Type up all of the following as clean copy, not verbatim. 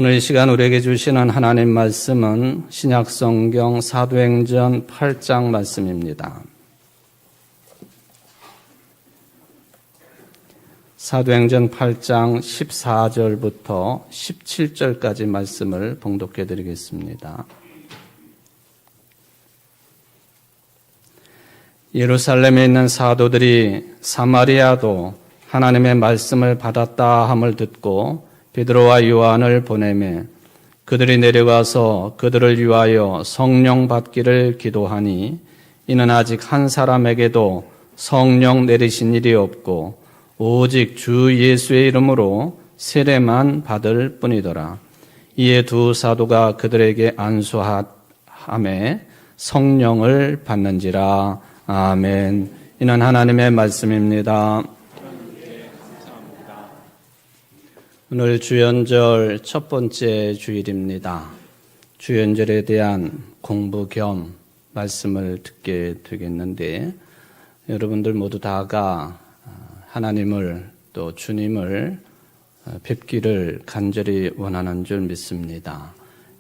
오늘 이 시간 우리에게 주시는 하나님 말씀은 신약성경 사도행전 8장 말씀입니다. 사도행전 8장 14절부터 17절까지 말씀을 봉독해 드리겠습니다. 예루살렘에 있는 사도들이 사마리아도 하나님의 말씀을 받았다 함을 듣고 베드로와 요한을 보내매 그들이 내려가서 그들을 위하여 성령 받기를 기도하니 이는 아직 한 사람에게도 성령 내리신 일이 없고 오직 주 예수의 이름으로 세례만 받을 뿐이더라. 이에 두 사도가 그들에게 안수하매 성령을 받는지라. 아멘. 이는 하나님의 말씀입니다. 오늘 주연절 첫 번째 주일입니다. 주연절에 대한 공부 겸 말씀을 듣게 되겠는데, 여러분들 모두 다가 하나님을 또 주님을 뵙기를 간절히 원하는 줄 믿습니다.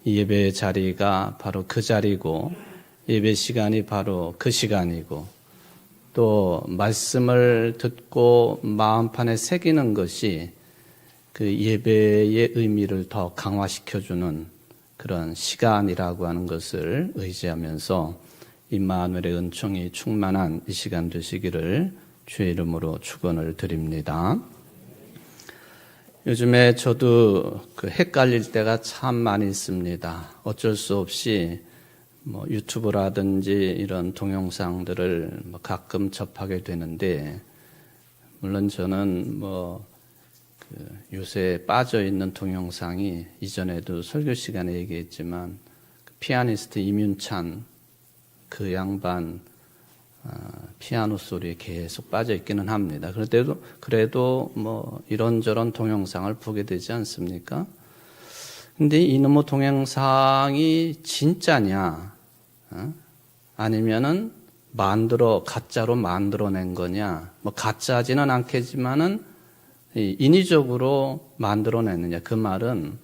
이 예배의 자리가 바로 그 자리고, 예배 시간이 바로 그 시간이고, 또 말씀을 듣고 마음판에 새기는 것이 그 예배의 의미를 더 강화시켜주는 그런 시간이라고 하는 것을 의지하면서 임마누엘의 은총이 충만한 이 시간 되시기를 주의 이름으로 축원을 드립니다. 요즘에 저도 헷갈릴 때가 참 많이 있습니다. 어쩔 수 없이 유튜브라든지 이런 동영상들을 가끔 접하게 되는데, 물론 저는 요새 빠져 있는 동영상이 이전에도 설교 시간에 얘기했지만 피아니스트 이윤찬 그 양반 피아노 소리에 계속 빠져 있기는 합니다. 그래도 이런저런 동영상을 보게 되지 않습니까? 근데 이놈의 동영상이 진짜냐, 아니면은 가짜로 만들어낸 거냐, 가짜지는 않겠지만은 인위적으로 만들어냈느냐, 그 말은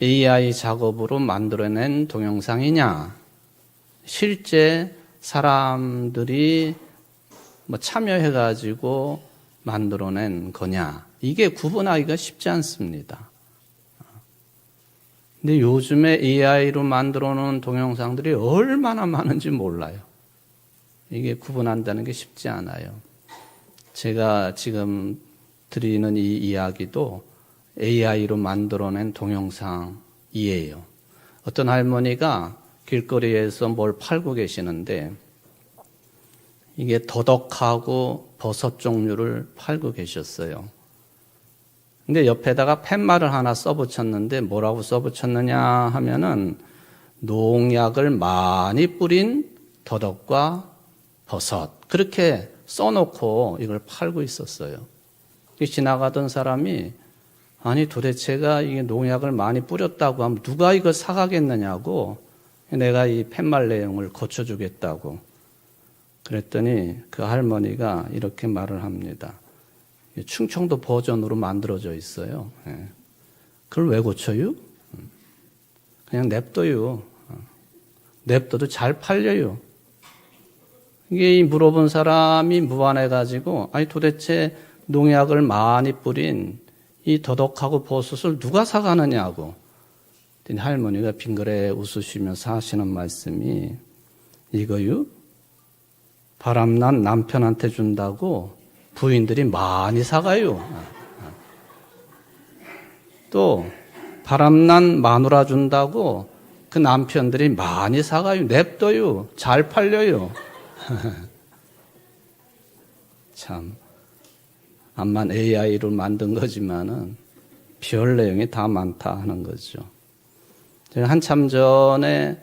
AI 작업으로 만들어낸 동영상이냐, 실제 사람들이 참여해가지고 만들어낸 거냐, 이게 구분하기가 쉽지 않습니다. 근데 요즘에 AI로 만들어 놓은 동영상들이 얼마나 많은지 몰라요. 이게 구분한다는 게 쉽지 않아요. 제가 지금 드리는 이 이야기도 AI로 만들어낸 동영상이에요. 어떤 할머니가 길거리에서 뭘 팔고 계시는데, 이게 더덕하고 버섯 종류를 팔고 계셨어요. 근데 옆에다가 팻말을 하나 써붙였는데, 뭐라고 써붙였느냐 하면은 농약을 많이 뿌린 더덕과 버섯, 그렇게 써놓고 이걸 팔고 있었어요. 지나가던 사람이, 아니 도대체가 이게 농약을 많이 뿌렸다고 하면 누가 이걸 사가겠느냐고, 내가 이 팻말 내용을 고쳐주겠다고 그랬더니 그 할머니가 이렇게 말을 합니다. 충청도 버전으로 만들어져 있어요. 그걸 왜 고쳐요? 그냥 냅둬요. 냅둬도 잘 팔려요. 이게 물어본 사람이 무안해가지고, 아니 도대체 농약을 많이 뿌린 이 더덕하고 버섯을 누가 사가느냐고. 할머니가 빙그레 웃으시면서 하시는 말씀이 이거요? 바람난 남편한테 준다고 부인들이 많이 사가요. 또 바람난 마누라 준다고 그 남편들이 많이 사가요. 냅둬요. 잘 팔려요. 참, 암만 AI로 만든 거지만은 별 내용이 다 많다 하는 거죠. 제가 한참 전에,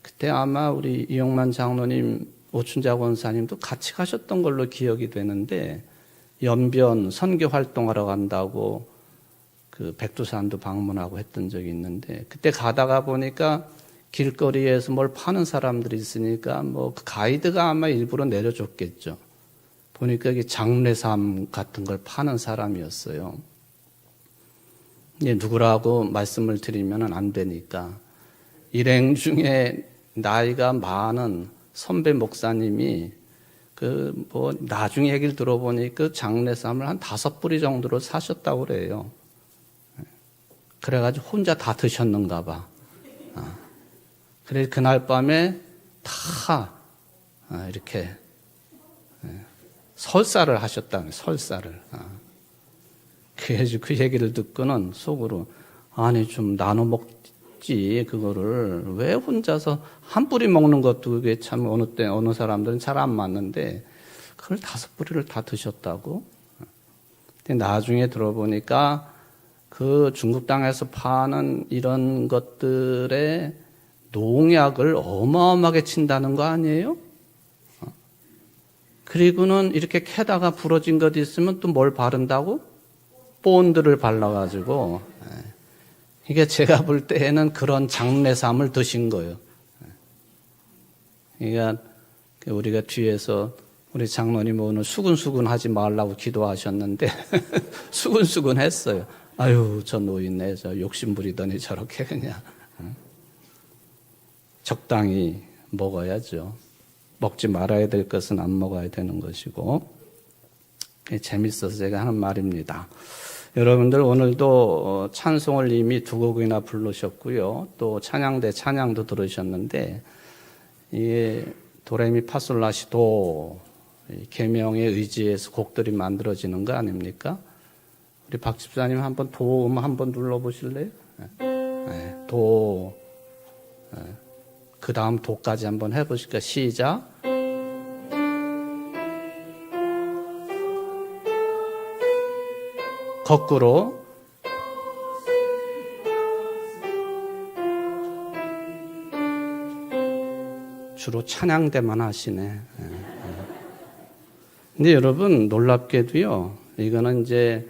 그때 아마 우리 이용만 장로님, 오춘자 권사님도 같이 가셨던 걸로 기억이 되는데, 연변 선교 활동하러 간다고 그 백두산도 방문하고 했던 적이 있는데, 그때 가다가 보니까 길거리에서 뭘 파는 사람들이 있으니까 그 가이드가 아마 일부러 내려줬겠죠. 보니까 이게 장례삼 같은 걸 파는 사람이었어요. 이제 누구라고 말씀을 드리면 안 되니까 일행 중에 나이가 많은 선배 목사님이 나중에 얘기를 들어보니 그 장례삼을 한 5뿌리 정도로 사셨다고 그래요. 그래가지고 혼자 다 드셨는가 봐. 그래서 그날 밤에 다 이렇게 설사를 하셨다는 설사를. 그래서 그 얘기를 듣고는 속으로 아니 좀 나눠 먹지 그거를 왜 혼자서 한 뿌리 먹는 것도 그게 참 어느 사람들은 잘 안 맞는데 그걸 5뿌리를 다 드셨다고. 근데 나중에 들어보니까 그 중국 땅에서 파는 이런 것들에 농약을 어마어마하게 친다는 거 아니에요? 그리고는 이렇게 캐다가 부러진 것 있으면 또 뭘 바른다고? 본드를 발라가지고. 이게 제가 볼 때에는 그런 장례삼을 드신 거예요. 그러니까 우리가 뒤에서 우리 장로님 오늘 수근수근 하지 말라고 기도하셨는데 수근수근 했어요. 아유, 저 노인네 저 욕심 부리더니 저렇게 그냥 적당히 먹어야죠. 먹지 말아야 될 것은 안 먹어야 되는 것이고. 재밌어서 제가 하는 말입니다. 여러분들 오늘도 찬송을 이미 2곡이나 부르셨고요. 또 찬양대 찬양도 들으셨는데 이게 도레미파솔라시도 계명에 의지해서 곡들이 만들어지는 거 아닙니까? 우리 박 집사님 한번 도 한번 눌러보실래요? 네, 도. 그 다음 도까지 한번 해보실까요? 시작. 거꾸로. 주로 찬양대만 하시네. 근데 여러분 놀랍게도요. 이거는 이제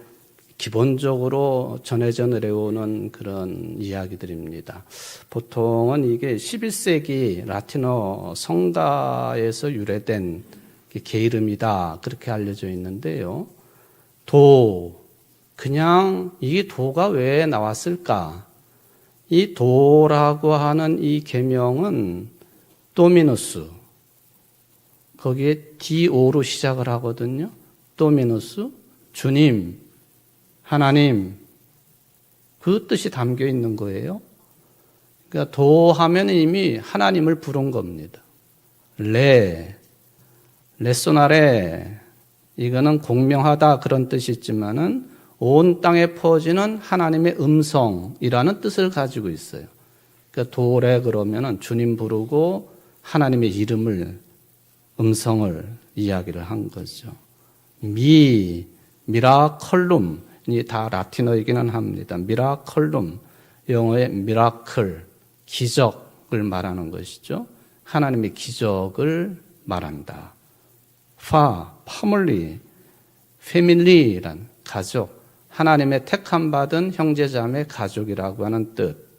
기본적으로 전해져 내려오는 그런 이야기들입니다. 보통은 이게 11세기 라틴어 성가에서 유래된 게이름이다 그렇게 알려져 있는데요. 도, 그냥 이 도가 왜 나왔을까? 이 도라고 하는 이 계명은 도미누스, 거기에 DO로 시작을 하거든요. 도미누스, 주님, 하나님, 그 뜻이 담겨 있는 거예요. 그러니까 도하면 이미 하나님을 부른 겁니다. 레소나레, 이거는 공명하다 그런 뜻이 있지만은 온 땅에 퍼지는 하나님의 음성이라는 뜻을 가지고 있어요. 그러니까 도래 그러면은 주님 부르고 하나님의 이름을, 음성을 이야기를 한 거죠. 미라컬룸, 이 다 라틴어이기는 합니다. 미라컬룸, 영어의 미라클, 기적을 말하는 것이죠. 하나님의 기적을 말한다. 파밀리, 패밀리란 가족, 하나님의 택함받은 형제자매 가족이라고 하는 뜻.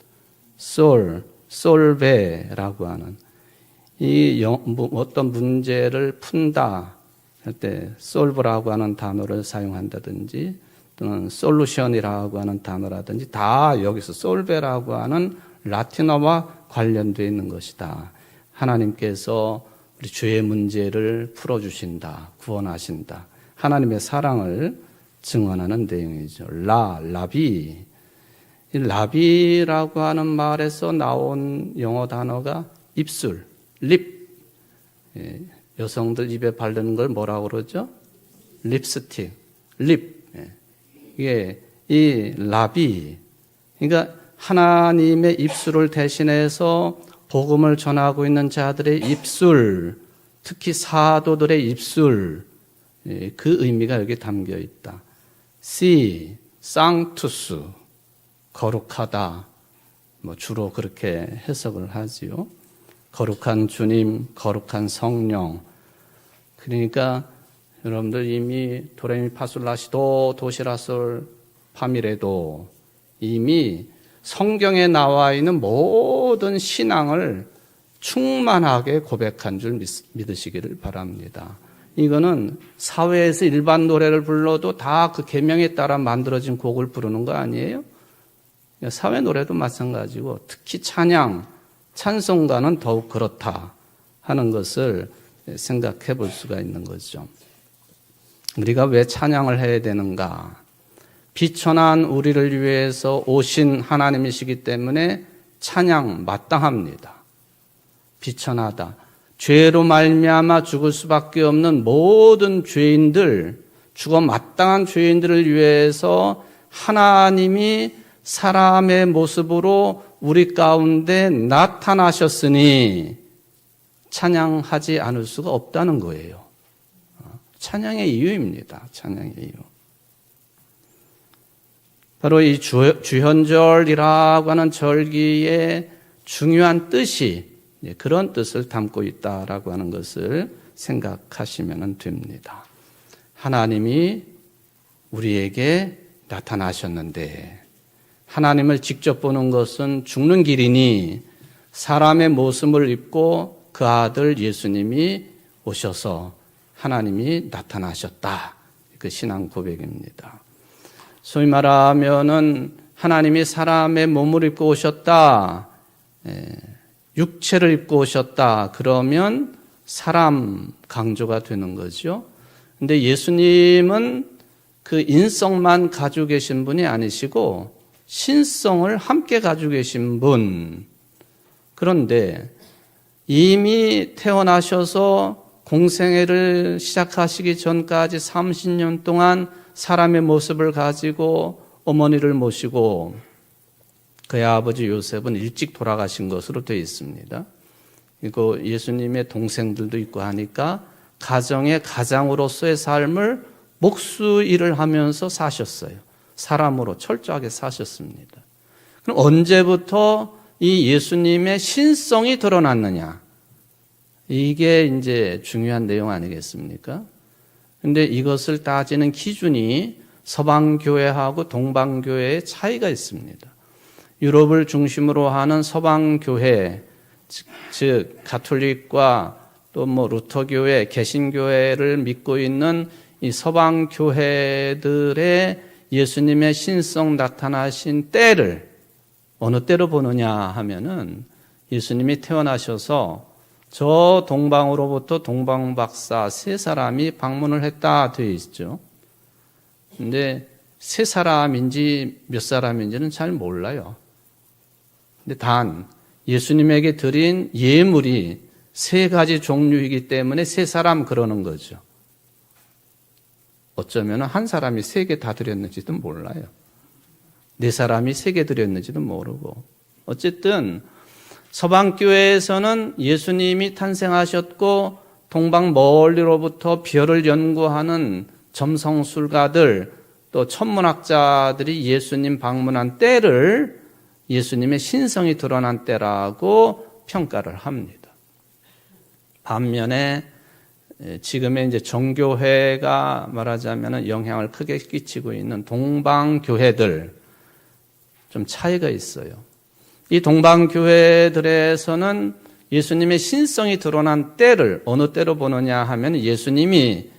솔베라고 하는 어떤 문제를 푼다 할 때 솔브라고 하는 단어를 사용한다든지 또는 솔루션이라고 하는 단어라든지 다 여기서 솔베라고 하는 라틴어와 관련되어 있는 것이다. 하나님께서 우리 죄의 문제를 풀어주신다. 구원하신다. 하나님의 사랑을 증언하는 내용이죠. 라비. 이 라비라고 하는 말에서 나온 영어 단어가 입술, 립. 여성들 입에 바르는 걸 뭐라고 그러죠? 립스틱, 립. 이게 이 라비. 그러니까 하나님의 입술을 대신해서 복음을 전하고 있는 자들의 입술, 특히 사도들의 입술, 그 의미가 여기 담겨 있다. 쌍투스, 거룩하다. 주로 그렇게 해석을 하지요. 거룩한 주님, 거룩한 성령. 그러니까 여러분들 이미 도레미파솔라시도 도시라솔 파미레도 이미 성경에 나와 있는 모든 신앙을 충만하게 고백한 줄 믿으시기를 바랍니다. 이거는 사회에서 일반 노래를 불러도 다 그 계명에 따라 만들어진 곡을 부르는 거 아니에요? 사회 노래도 마찬가지고 특히 찬양, 찬송가는 더욱 그렇다 하는 것을 생각해 볼 수가 있는 거죠. 우리가 왜 찬양을 해야 되는가? 비천한 우리를 위해서 오신 하나님이시기 때문에 찬양 마땅합니다. 비천하다. 죄로 말미암아 죽을 수밖에 없는 모든 죄인들, 죽어 마땅한 죄인들을 위해서 하나님이 사람의 모습으로 우리 가운데 나타나셨으니 찬양하지 않을 수가 없다는 거예요. 찬양의 이유입니다. 찬양의 이유. 바로 이 주현절이라고 하는 절기의 중요한 뜻이 그런 뜻을 담고 있다라고 하는 것을 생각하시면 됩니다. 하나님이 우리에게 나타나셨는데 하나님을 직접 보는 것은 죽는 길이니 사람의 모습을 입고 그 아들 예수님이 오셔서 하나님이 나타나셨다. 그 신앙 고백입니다. 소위 말하면은 하나님이 사람의 몸을 입고 오셨다. 육체를 입고 오셨다. 그러면 사람 강조가 되는 거죠. 근데 예수님은 그 인성만 가지고 계신 분이 아니시고 신성을 함께 가지고 계신 분. 그런데 이미 태어나셔서 공생애를 시작하시기 전까지 30년 동안 사람의 모습을 가지고 어머니를 모시고 그의 아버지 요셉은 일찍 돌아가신 것으로 되어 있습니다. 그리고 예수님의 동생들도 있고 하니까 가정의 가장으로서의 삶을 목수 일을 하면서 사셨어요. 사람으로 철저하게 사셨습니다. 그럼 언제부터 이 예수님의 신성이 드러났느냐? 이게 이제 중요한 내용 아니겠습니까? 근데 이것을 따지는 기준이 서방교회하고 동방교회의 차이가 있습니다. 유럽을 중심으로 하는 서방교회, 즉 가톨릭과 또 루터교회, 개신교회를 믿고 있는 이 서방교회들의 예수님의 신성 나타나신 때를 어느 때로 보느냐 하면은 예수님이 태어나셔서 저 동방으로부터 동방박사 세 사람이 방문을 했다 되어 있죠. 근데 세 사람인지 몇 사람인지는 잘 몰라요. 근데 단 예수님에게 드린 예물이 세 가지 종류이기 때문에 세 사람 그러는 거죠. 어쩌면 한 사람이 세 개 다 드렸는지도 몰라요. 네 사람이 세 개 드렸는지도 모르고. 어쨌든 서방교회에서는 예수님이 탄생하셨고 동방 멀리로부터 별을 연구하는 점성술가들 또 천문학자들이 예수님 방문한 때를 예수님의 신성이 드러난 때라고 평가를 합니다. 반면에 지금의 이제 정교회가 말하자면 영향을 크게 끼치고 있는 동방교회들 좀 차이가 있어요. 이 동방교회들에서는 예수님의 신성이 드러난 때를 어느 때로 보느냐 하면 예수님이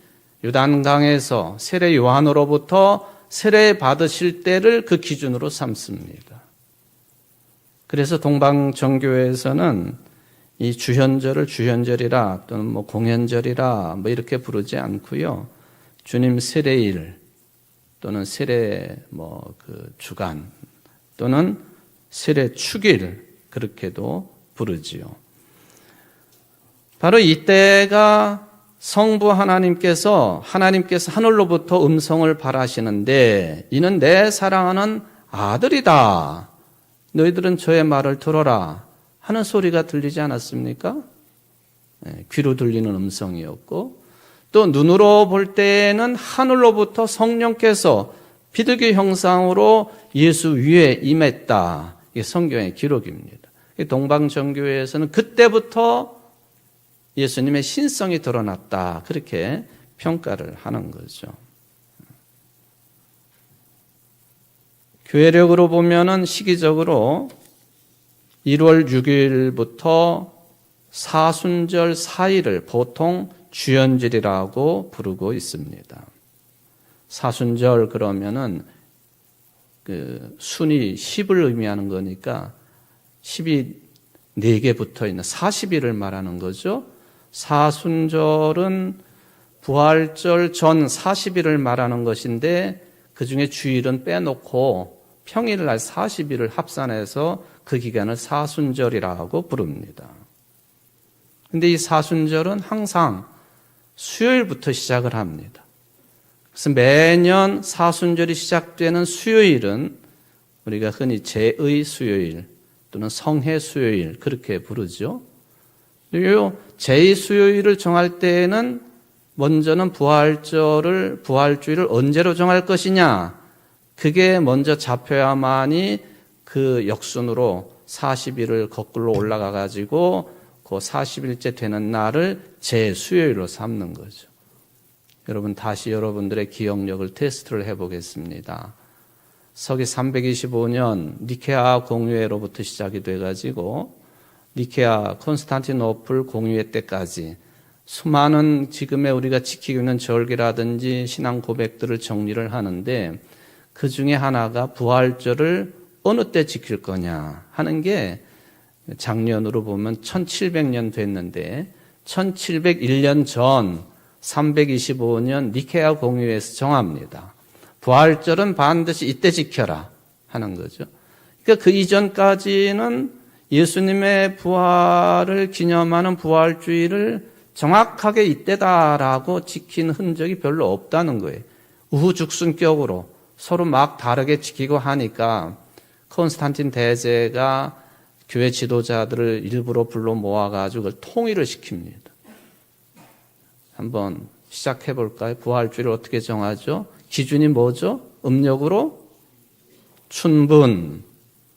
요단강에서 세례 요한으로부터 세례 받으실 때를 그 기준으로 삼습니다. 그래서 동방정교회에서는 이 주현절을 주현절이라 또는 공현절이라 이렇게 부르지 않고요. 주님 세례일 또는 세례 주간 또는 세례 축일 그렇게도 부르지요. 바로 이때가 성부 하나님께서 하늘로부터 음성을 발하시는데 이는 내 사랑하는 아들이다. 너희들은 저의 말을 들어라 하는 소리가 들리지 않았습니까? 귀로 들리는 음성이었고 또 눈으로 볼 때에는 하늘로부터 성령께서 비둘기 형상으로 예수 위에 임했다. 이게 성경의 기록입니다. 동방정교회에서는 그때부터 예수님의 신성이 드러났다. 그렇게 평가를 하는 거죠. 교회력으로 보면은 시기적으로 1월 6일부터 사순절 4일을 보통 주현절이라고 부르고 있습니다. 사순절 그러면은 그 순이 10을 의미하는 거니까 10이 4개 붙어 있는 40일을 말하는 거죠. 사순절은 부활절 전 40일을 말하는 것인데 그 중에 주일은 빼놓고 평일날 40일을 합산해서 그 기간을 사순절이라고 부릅니다. 근데 이 사순절은 항상 수요일부터 시작을 합니다. 그래서 매년 사순절이 시작되는 수요일은 우리가 흔히 제의 수요일 또는 성회 수요일 그렇게 부르죠. 이 제의 수요일을 정할 때에는 먼저는 부활주일을 언제로 정할 것이냐, 그게 먼저 잡혀야만이 그 역순으로 40일을 거꾸로 올라가 가지고 그 40일째 되는 날을 제수요일로 삼는 거죠. 여러분, 다시 여러분들의 기억력을 테스트를 해보겠습니다. 서기 325년 니케아 공유회로부터 시작이 돼가지고 니케아 콘스탄티노플 공유회 때까지 수많은 지금의 우리가 지키고 있는 절기라든지 신앙 고백들을 정리를 하는데 그 중에 하나가 부활절을 어느 때 지킬 거냐 하는 게 작년으로 보면 1700년 됐는데 1701년 전 325년 니케아 공유회에서 정합니다. 부활절은 반드시 이때 지켜라 하는 거죠. 그러니까 그 이전까지는 예수님의 부활을 기념하는 부활주의를 정확하게 이때다라고 지킨 흔적이 별로 없다는 거예요. 우후죽순격으로 서로 막 다르게 지키고 하니까 콘스탄틴 대제가 교회 지도자들을 일부러 불러 모아가지고 그걸 통일을 시킵니다. 한번 시작해 볼까요? 부활주의를 어떻게 정하죠? 기준이 뭐죠? 음력으로 춘분.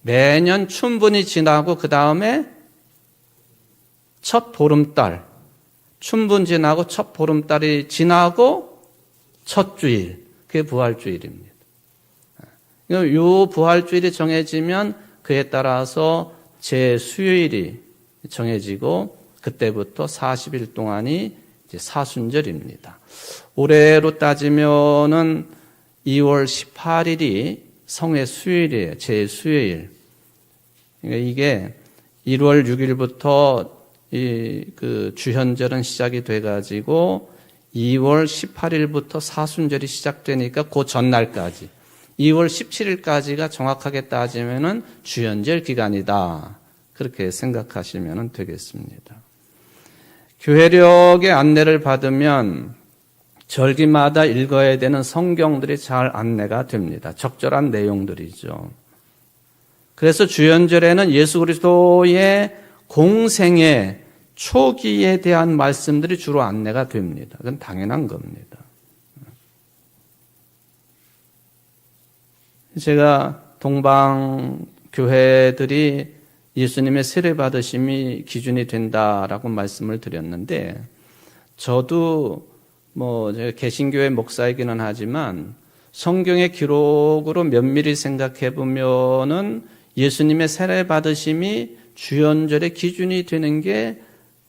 매년 춘분이 지나고 그 다음에 첫 보름달. 춘분 지나고 첫 보름달이 지나고 첫 주일. 그게 부활주일입니다. 이 부활주일이 정해지면 그에 따라서 제수요일이 정해지고 그때부터 40일 동안이 이제 사순절입니다. 올해로 따지면은 2월 18일이 성회 수요일이에요. 제수요일. 그러니까 이게 1월 6일부터 그 주현절은 시작이 돼가지고 2월 18일부터 사순절이 시작되니까 그 전날까지 2월 17일까지가 정확하게 따지면은 주현절 기간이다. 그렇게 생각하시면 되겠습니다. 교회력의 안내를 받으면 절기마다 읽어야 되는 성경들이 잘 안내가 됩니다. 적절한 내용들이죠. 그래서 주현절에는 예수 그리스도의 공생의 초기에 대한 말씀들이 주로 안내가 됩니다. 그건 당연한 겁니다. 제가 동방 교회들이 예수님의 세례 받으심이 기준이 된다라고 말씀을 드렸는데 저도 제가 개신교회 목사이기는 하지만 성경의 기록으로 면밀히 생각해 보면은 예수님의 세례 받으심이 주현절의 기준이 되는 게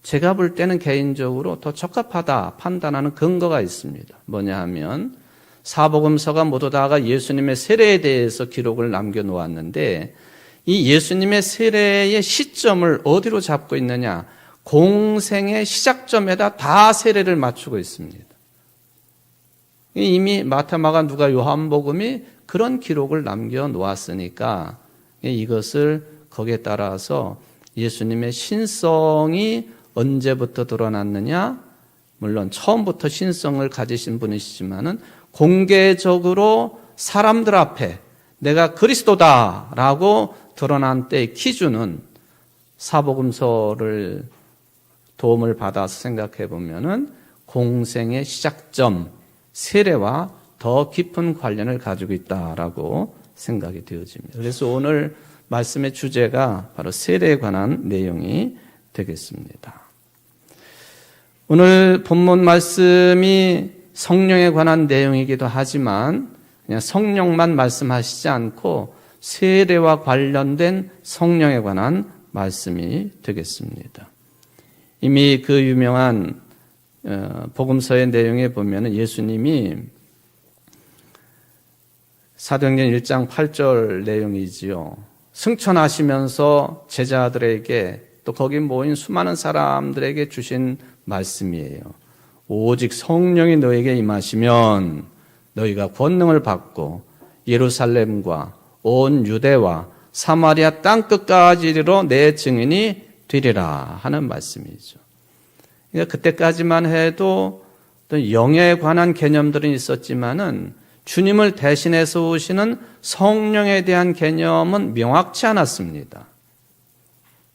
제가 볼 때는 개인적으로 더 적합하다 판단하는 근거가 있습니다. 뭐냐 하면 사복음서가 모두 다가 예수님의 세례에 대해서 기록을 남겨놓았는데 이 예수님의 세례의 시점을 어디로 잡고 있느냐? 공생의 시작점에다 다 세례를 맞추고 있습니다. 이미 마태, 마가, 누가, 요한복음이 그런 기록을 남겨놓았으니까 이것을 거기에 따라서 예수님의 신성이 언제부터 드러났느냐? 물론 처음부터 신성을 가지신 분이시지만은 공개적으로 사람들 앞에 내가 그리스도다라고 드러난 때의 기준은 사복음서를 도움을 받아서 생각해 보면은 공생의 시작점, 세례와 더 깊은 관련을 가지고 있다라고 생각이 되어집니다. 그래서 오늘 말씀의 주제가 바로 세례에 관한 내용이 되겠습니다. 오늘 본문 말씀이 성령에 관한 내용이기도 하지만 그냥 성령만 말씀하시지 않고 세례와 관련된 성령에 관한 말씀이 되겠습니다. 이미 그 유명한 복음서의 내용에 보면 예수님이 사도행전 1장 8절 내용이지요. 승천하시면서 제자들에게 또 거기 모인 수많은 사람들에게 주신 말씀이에요. 오직 성령이 너에게 임하시면 너희가 권능을 받고 예루살렘과 온 유대와 사마리아 땅끝까지 이르러 내 증인이 되리라 하는 말씀이죠. 그러니까 그때까지만 해도 또 영에 관한 개념들은 있었지만은 주님을 대신해서 오시는 성령에 대한 개념은 명확치 않았습니다.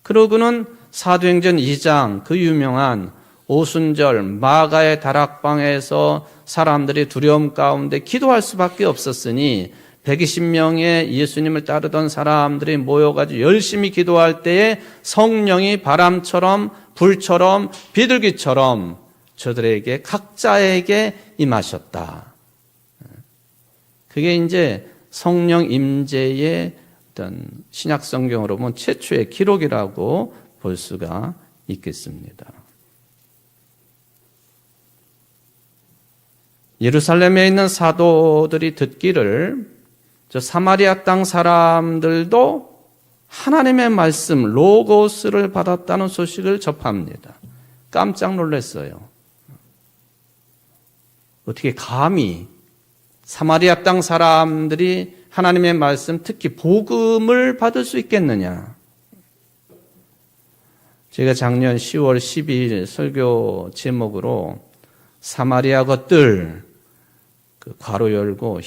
그러고는 사도행전 2장 그 유명한 오순절 마가의 다락방에서 사람들이 두려움 가운데 기도할 수밖에 없었으니 120명의 예수님을 따르던 사람들이 모여가지고 열심히 기도할 때에 성령이 바람처럼 불처럼 비둘기처럼 저들에게 각자에게 임하셨다. 그게 이제 성령 임재의 어떤 신약 성경으로 보면 최초의 기록이라고 볼 수가 있겠습니다. 예루살렘에 있는 사도들이 듣기를 저 사마리아 땅 사람들도 하나님의 말씀 로고스를 받았다는 소식을 접합니다. 깜짝 놀랐어요. 어떻게 감히 사마리아 땅 사람들이 하나님의 말씀, 특히 복음을 받을 수 있겠느냐. 제가 작년 10월 12일 설교 제목으로 사마리아 것들 괄호 열고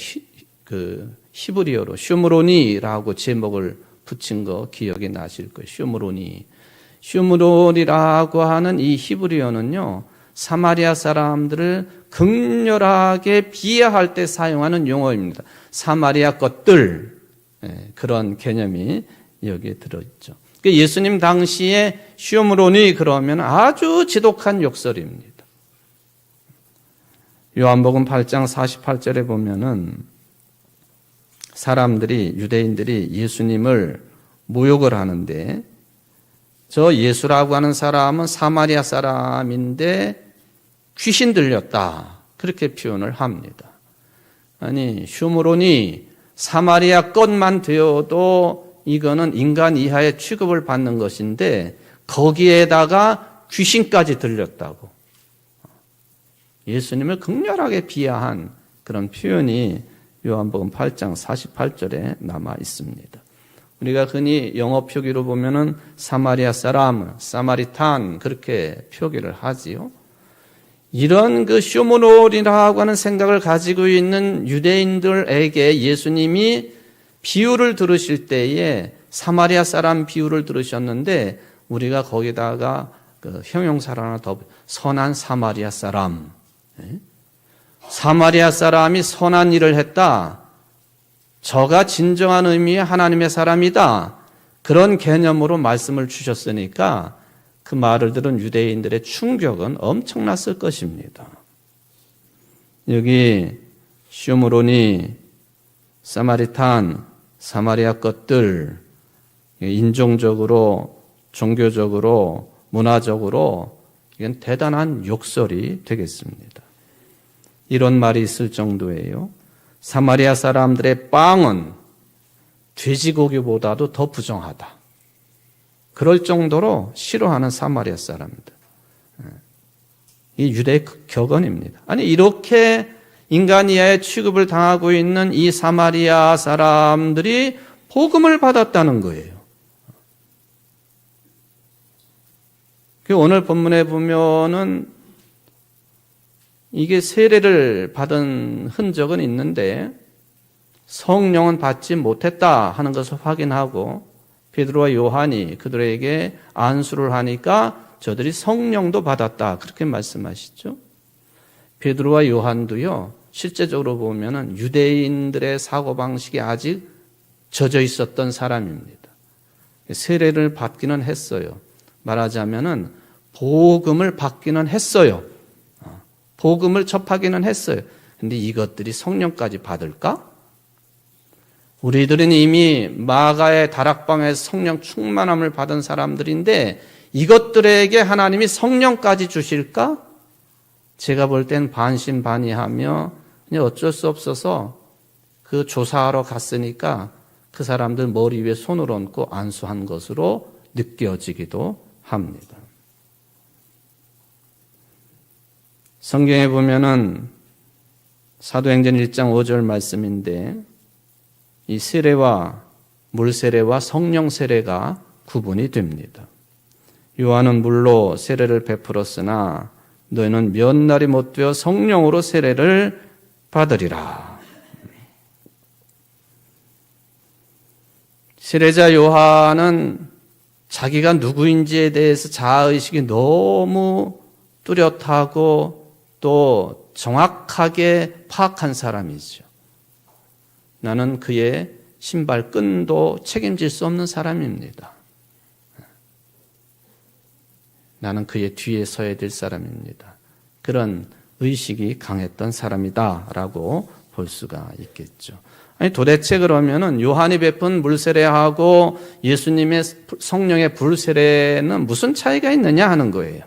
히브리어로 슈므로니라고 제목을 붙인 거 기억이 나실 거예요. 슈므론이라고 하는 이 히브리어는요, 사마리아 사람들을 극렬하게 비하할 때 사용하는 용어입니다. 사마리아 것들, 그런 개념이 여기에 들어있죠. 예수님 당시에 슈므론이 그러면 아주 지독한 욕설입니다. 요한복음 8장 48절에 보면은 사람들이, 유대인들이 예수님을 모욕을 하는데 저 예수라고 하는 사람은 사마리아 사람인데 귀신 들렸다. 그렇게 표현을 합니다. 아니, 슈므론이 사마리아 것만 되어도 이거는 인간 이하의 취급을 받는 것인데 거기에다가 귀신까지 들렸다고. 예수님을 극렬하게 비하한 그런 표현이 요한복음 8장 48절에 남아 있습니다. 우리가 흔히 영어 표기로 보면은 사마리아 사람, 사마리탄 그렇게 표기를 하지요. 이런 그 슈므론이라고 하는 생각을 가지고 있는 유대인들에게 예수님이 비유를 들으실 때에 사마리아 사람 비유를 들으셨는데 우리가 거기다가 그 형용사를 하나 더 선한 사마리아 사람. 사마리아 사람이 선한 일을 했다. 저가 진정한 의미의 하나님의 사람이다. 그런 개념으로 말씀을 주셨으니까 그 말을 들은 유대인들의 충격은 엄청났을 것입니다. 여기 슈므론이 사마리탄, 사마리아 것들, 인종적으로, 종교적으로, 문화적으로 이건 대단한 욕설이 되겠습니다. 이런 말이 있을 정도예요. 사마리아 사람들의 빵은 돼지고기보다도 더 부정하다. 그럴 정도로 싫어하는 사마리아 사람들. 이 유대의 격언입니다. 아니 이렇게 인간 이하의 취급을 당하고 있는 이 사마리아 사람들이 복음을 받았다는 거예요. 오늘 본문에 보면은 이게 세례를 받은 흔적은 있는데 성령은 받지 못했다 하는 것을 확인하고 베드로와 요한이 그들에게 안수를 하니까 저들이 성령도 받았다 그렇게 말씀하시죠. 베드로와 요한도요 실제적으로 보면은 유대인들의 사고방식이 아직 젖어 있었던 사람입니다. 세례를 받기는 했어요. 말하자면은 복음을 받기는 했어요. 복음을 접하기는 했어요. 근데 이것들이 성령까지 받을까? 우리들은 이미 마가의 다락방에서 성령 충만함을 받은 사람들인데 이것들에게 하나님이 성령까지 주실까? 제가 볼 땐 반신반의하며 그냥 어쩔 수 없어서 그 조사하러 갔으니까 그 사람들 머리 위에 손을 얹고 안수한 것으로 느껴지기도 합니다. 성경에 보면은 사도행전 1장 5절 말씀인데 이 세례와 물 세례와 성령 세례가 구분이 됩니다. 요한은 물로 세례를 베풀었으나 너희는 몇 날이 못 되어 성령으로 세례를 받으리라. 세례자 요한은 자기가 누구인지에 대해서 자아의식이 너무 뚜렷하고 또 정확하게 파악한 사람이죠. 나는 그의 신발끈도 책임질 수 없는 사람입니다. 나는 그의 뒤에 서야 될 사람입니다. 그런 의식이 강했던 사람이다라고 볼 수가 있겠죠. 아니 도대체 그러면은 요한이 베푼 물세례하고 예수님의 성령의 불세례는 무슨 차이가 있느냐 하는 거예요.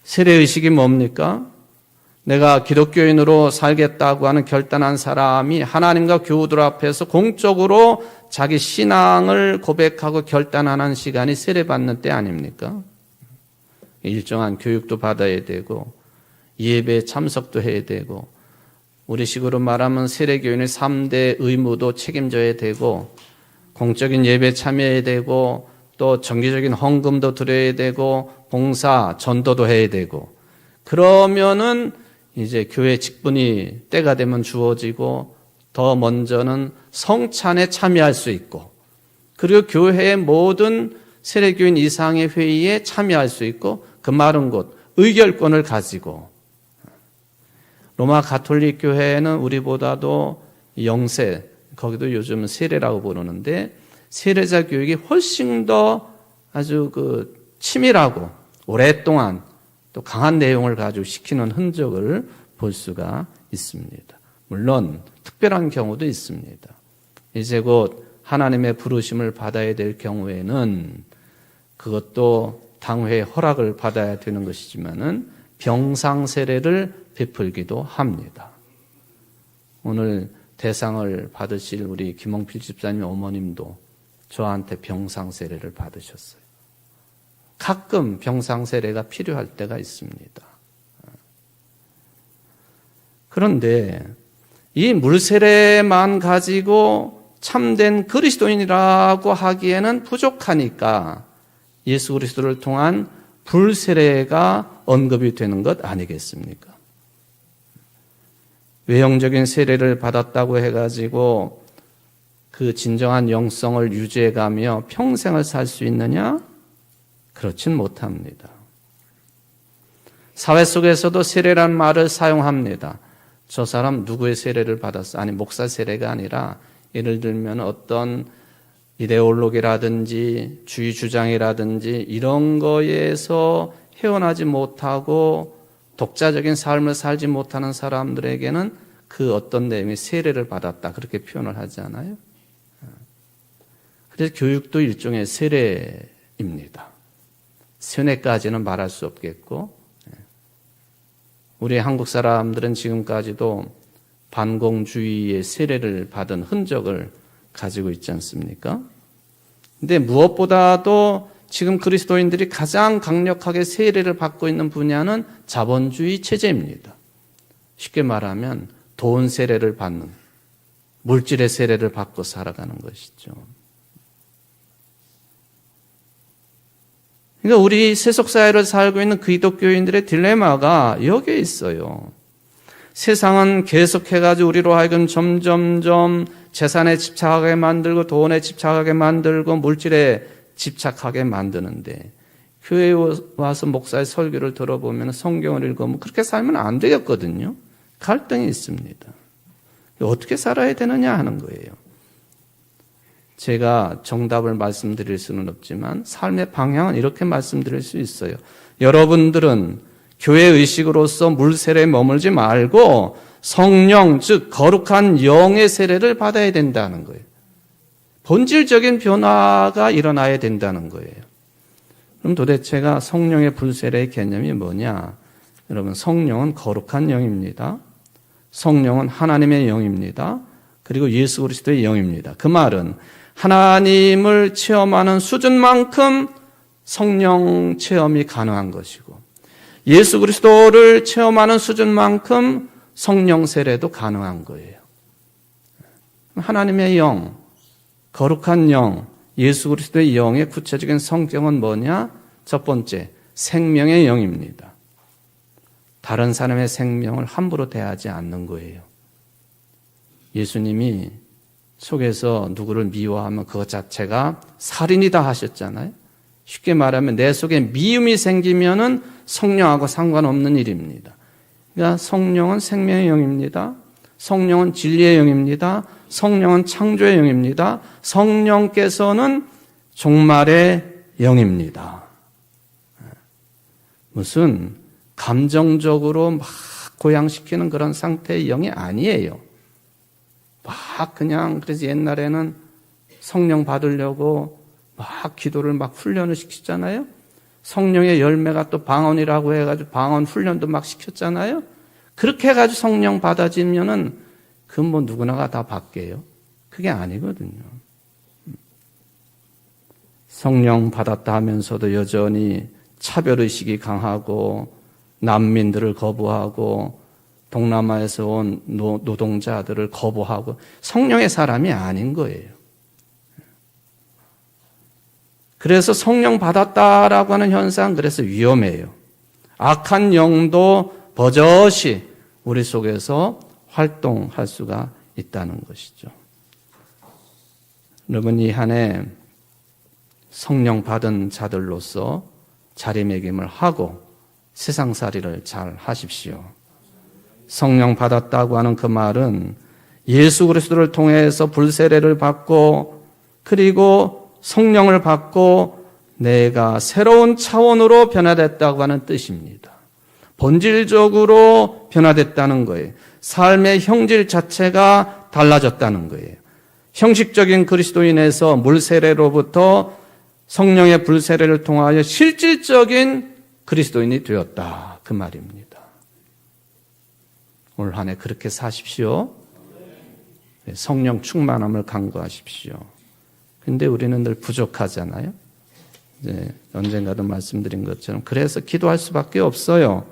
세례의식이 뭡니까? 내가 기독교인으로 살겠다고 하는 결단한 사람이 하나님과 교우들 앞에서 공적으로 자기 신앙을 고백하고 결단하는 시간이 세례받는 때 아닙니까? 일정한 교육도 받아야 되고 예배에 참석도 해야 되고 우리식으로 말하면 세례교인의 3대 의무도 책임져야 되고 공적인 예배에 참여해야 되고 또 정기적인 헌금도 드려야 되고 봉사, 전도도 해야 되고 그러면은 이제 교회 직분이 때가 되면 주어지고 더 먼저는 성찬에 참여할 수 있고 그리고 교회의 모든 세례교인 이상의 회의에 참여할 수 있고 그 말은 곧 의결권을 가지고 로마 가톨릭 교회는 우리보다도 영세, 거기도 요즘 세례라고 부르는데 세례자 교육이 훨씬 더 아주 치밀하고 오랫동안 또 강한 내용을 가지고 시키는 흔적을 볼 수가 있습니다. 물론 특별한 경우도 있습니다. 이제 곧 하나님의 부르심을 받아야 될 경우에는 그것도 당회의 허락을 받아야 되는 것이지만은 병상 세례를 베풀기도 합니다. 오늘 대상을 받으실 우리 김홍필 집사님 어머님도 저한테 병상 세례를 받으셨어요. 가끔 병상 세례가 필요할 때가 있습니다. 그런데 이 물세례만 가지고 참된 그리스도인이라고 하기에는 부족하니까 예수 그리스도를 통한 불세례가 언급이 되는 것 아니겠습니까? 외형적인 세례를 받았다고 해가지고 그 진정한 영성을 유지해가며 평생을 살 수 있느냐? 그렇진 못합니다. 사회 속에서도 세례란 말을 사용합니다. 저 사람 누구의 세례를 받았어? 아니 목사 세례가 아니라 예를 들면 어떤 이데올로기라든지 주의 주장이라든지 이런 거에서 헤어나지 못하고 독자적인 삶을 살지 못하는 사람들에게는 그 어떤 내용의 세례를 받았다 그렇게 표현을 하지 않아요? 그래서 교육도 일종의 세례입니다. 세뇌까지는 말할 수 없겠고 우리 한국 사람들은 지금까지도 반공주의의 세례를 받은 흔적을 가지고 있지 않습니까? 근데 무엇보다도 지금 그리스도인들이 가장 강력하게 세례를 받고 있는 분야는 자본주의 체제입니다. 쉽게 말하면 돈 세례를 받는, 물질의 세례를 받고 살아가는 것이죠. 그러니까 우리 세속사회를 살고 있는 기독교인들의 딜레마가 여기에 있어요. 세상은 계속해가지고 우리로 하여금 점점점 재산에 집착하게 만들고 돈에 집착하게 만들고 물질에 집착하게 만드는데 교회에 와서 목사의 설교를 들어보면 성경을 읽으면 그렇게 살면 안 되겠거든요. 갈등이 있습니다. 어떻게 살아야 되느냐 하는 거예요. 제가 정답을 말씀드릴 수는 없지만 삶의 방향은 이렇게 말씀드릴 수 있어요. 여러분들은 교회 의식으로서 물세례에 머물지 말고 성령, 즉 거룩한 영의 세례를 받아야 된다는 거예요. 본질적인 변화가 일어나야 된다는 거예요. 그럼 도대체가 성령의 불세례의 개념이 뭐냐? 여러분, 성령은 거룩한 영입니다. 성령은 하나님의 영입니다. 그리고 예수 그리스도의 영입니다. 그 말은 하나님을 체험하는 수준만큼 성령 체험이 가능한 것이고 예수 그리스도를 체험하는 수준만큼 성령 세례도 가능한 거예요. 하나님의 영, 거룩한 영, 예수 그리스도의 영의 구체적인 성격은 뭐냐? 첫 번째, 생명의 영입니다. 다른 사람의 생명을 함부로 대하지 않는 거예요. 예수님이 속에서 누구를 미워하면 그것 자체가 살인이다 하셨잖아요. 쉽게 말하면 내 속에 미움이 생기면은 성령하고 상관없는 일입니다. 그러니까 성령은 생명의 영입니다. 성령은 진리의 영입니다. 성령은 창조의 영입니다. 성령께서는 종말의 영입니다. 무슨 감정적으로 막 고양시키는 그런 상태의 영이 아니에요. 막 그냥 그래서 옛날에는 성령 받으려고 막 기도를 막 훈련을 시키잖아요. 성령의 열매가 또 방언이라고 해가지고 방언 훈련도 막 시켰잖아요. 그렇게 해가지고 성령 받아지면은 그건 뭐 누구나가 다 받게요. 그게 아니거든요. 성령 받았다 하면서도 여전히 차별의식이 강하고 난민들을 거부하고 동남아에서 온 노동자들을 거부하고 성령의 사람이 아닌 거예요. 그래서 성령 받았다라고 하는 현상 그래서 위험해요. 악한 영도 버젓이 우리 속에서 활동할 수가 있다는 것이죠. 여러분 이 한 해 성령 받은 자들로서 자리매김을 하고 세상살이를 잘 하십시오. 성령 받았다고 하는 그 말은 예수 그리스도를 통해서 불세례를 받고 그리고 성령을 받고 내가 새로운 차원으로 변화됐다고 하는 뜻입니다. 본질적으로 변화됐다는 거예요. 삶의 형질 자체가 달라졌다는 거예요. 형식적인 그리스도인에서 물세례로부터 성령의 불세례를 통하여 실질적인 그리스도인이 되었다. 그 말입니다. 올 한 해 그렇게 사십시오. 성령 충만함을 간구하십시오. 근데 우리는 늘 부족하잖아요. 이제 언젠가도 말씀드린 것처럼 그래서 기도할 수밖에 없어요.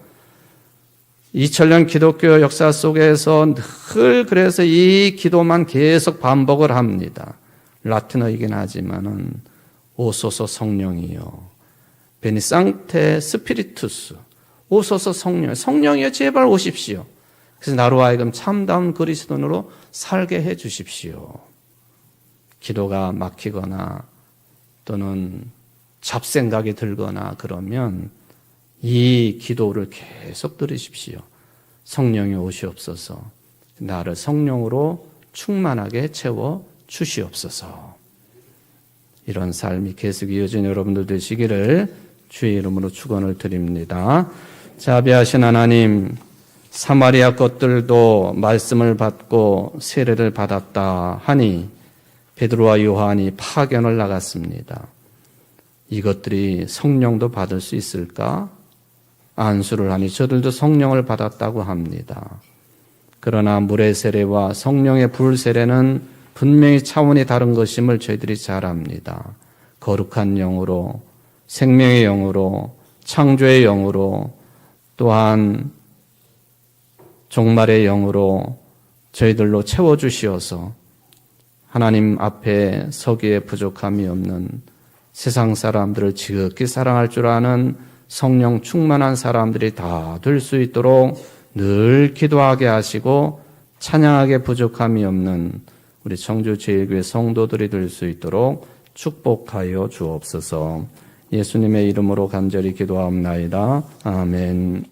2000년 기독교 역사 속에서 늘 그래서 이 기도만 계속 반복을 합니다. 라틴어이긴 하지만은 오소서 성령이요. 베니상테 스피리투스. 오소서 성령. 성령이여 제발 오십시오. 그래서 나로 하여금 참다운 그리스도인으로 살게 해 주십시오. 기도가 막히거나 또는 잡생각이 들거나 그러면 이 기도를 계속 들으십시오. 성령이 오시옵소서. 나를 성령으로 충만하게 채워 주시옵소서. 이런 삶이 계속 이어진 여러분들 되시기를 주의 이름으로 축원을 드립니다. 자비하신 하나님, 사마리아 것들도 말씀을 받고 세례를 받았다 하니 베드로와 요한이 파견을 나갔습니다. 이것들이 성령도 받을 수 있을까? 안수를 하니 저들도 성령을 받았다고 합니다. 그러나 물의 세례와 성령의 불세례는 분명히 차원이 다른 것임을 저희들이 잘 압니다. 거룩한 영으로, 생명의 영으로, 창조의 영으로, 또한 종말의 영으로 저희들로 채워주시어서 하나님 앞에 서기에 부족함이 없는 세상 사람들을 지극히 사랑할 줄 아는 성령 충만한 사람들이 다 될 수 있도록 늘 기도하게 하시고 찬양하게 부족함이 없는 우리 청주제일교회 성도들이 될 수 있도록 축복하여 주옵소서. 예수님의 이름으로 간절히 기도하옵나이다. 아멘.